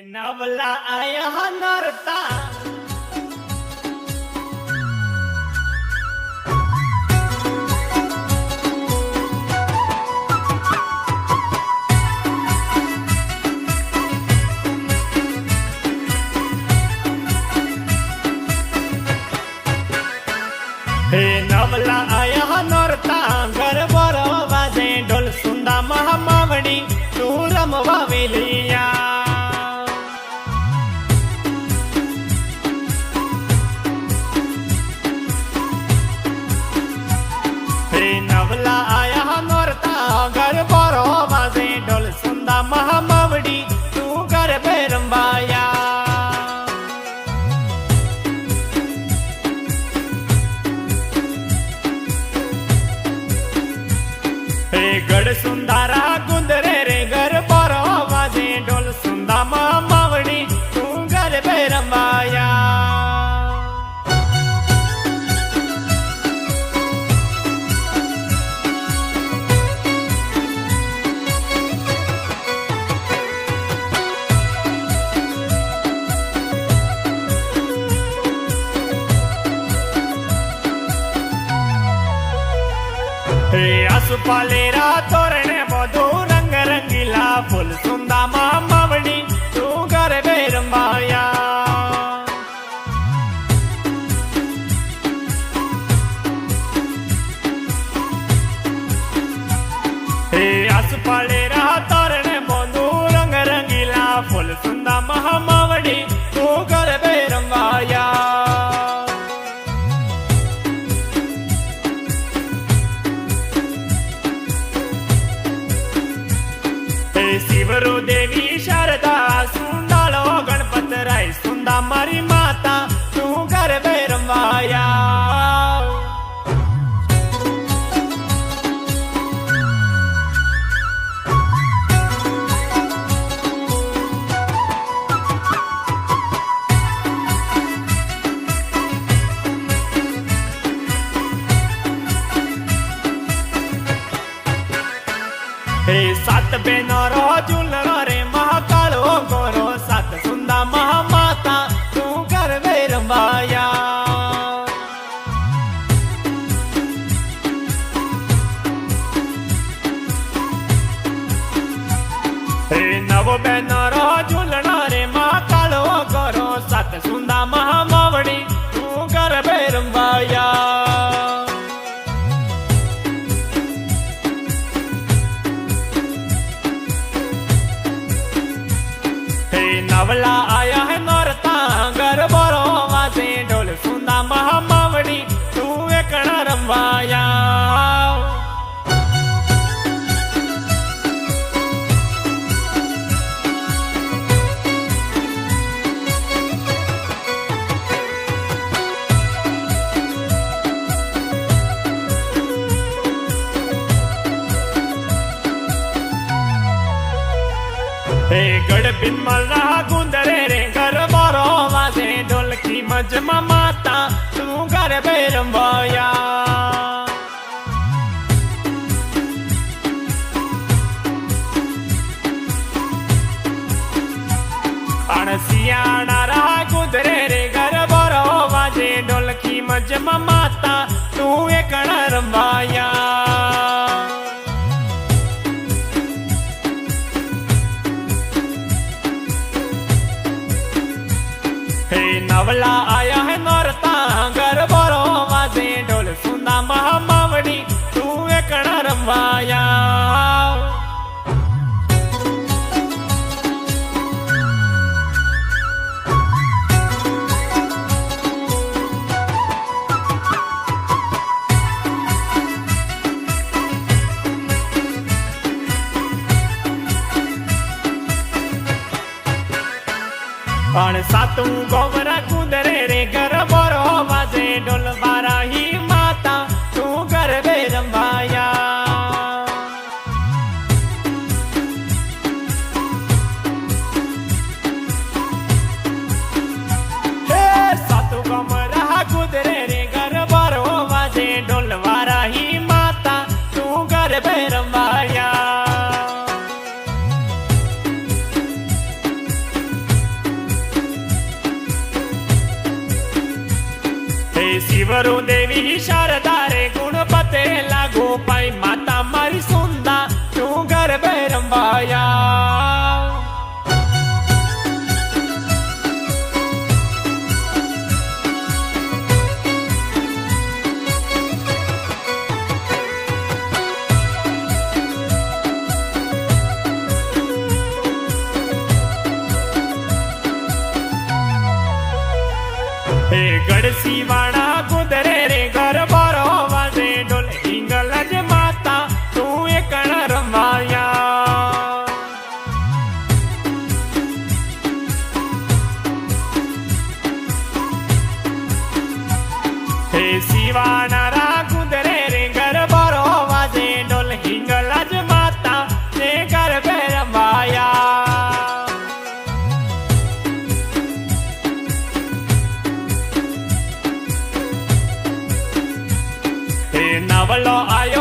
નવલા આયા નરતા હે નવલા આયા નરતા ઘર બરો વાજે ઢોલ સુંદા મહામાવડી તું રમવા વેલિયા નવલા આયા નોરતા ઘર બરો વાજે ઢોલ સુંદા મહામાવડી તું ઘર બે રંબાયા હે ગઢ સુંદારા ગુંદરે રે ઘર બરો વાજે ઢોલ સુંદા મહામાવડી તું ઘર બે રંબાયા આસુપાલેરા તોરણે બધું રંગ રંગીલા ફૂલ સુંદા માવડી તું ઘર બે રંબાયા હે આસુપાલેરા તોરણે બધું રંગ રંગીલા ફૂલ સુંદા માવડી તું ઘર બે રંબાયા શિવરો દેવી શારદા સુંદાળો ગણપત રાય સુંદા મારી માતા તું ઘર બે રંવાયા હે સાત બેનો રો ઝુલરો રે મહાકાળો ગોરો સાત સુંદા મહામાતા તું ઘર બે રંબાયા હે નવો બેનો રો ઝુલરો રે મહાકાળો ગોરો સાત સુંદા મહામાવડી તું ઘર બે રંબાયા નવલા આયા હે નોરતા ઘર બરો વાજે ઢોલ સુંદા મહામાવડી તું એકણા રંવાયા હે ગઢ બિનમલ રહા ગુંદરે રે ઘર બરો વાજે ઢોલકી મજમા માતા તું ઘર બે રંબાયા અણસિયાણા રહા ગુંદરે રે ઘર બરો વાજે ઢોલકી મજમા માતા તું એકણા રંબાયા નવલા આયા હે નોરતા ઘર બરો વાજે ઢોલ સુંદા મહામાવડી તું એકણા રંવાયા પણ સાતું ગોવરા કુદરે રે ઘર બરો વાજે ઢોલ વારાહી માતા તું ઘર બે રંબાયા હે સાતું ગોવરા કુદરે રે ઘર બરો વાજે ઢોલ વારાહી માતા તું ઘર બે રંબાયા શિવરુ દેવી શારદા રે ગુણપતે લાગુ પાઈ માતા મારી સુંદા તું ગરબે રંબાયા હે ગડસી વાળા કુદરે રે ગરબારો વાજે ઢોલ હિંગલજ માતા તું એકણ રમાયા હે શિવાના કુદરે રે ગરબારો વાજે ઢોલ હિંગલજ માતા તે ગરબે રમાયા નવલો આયો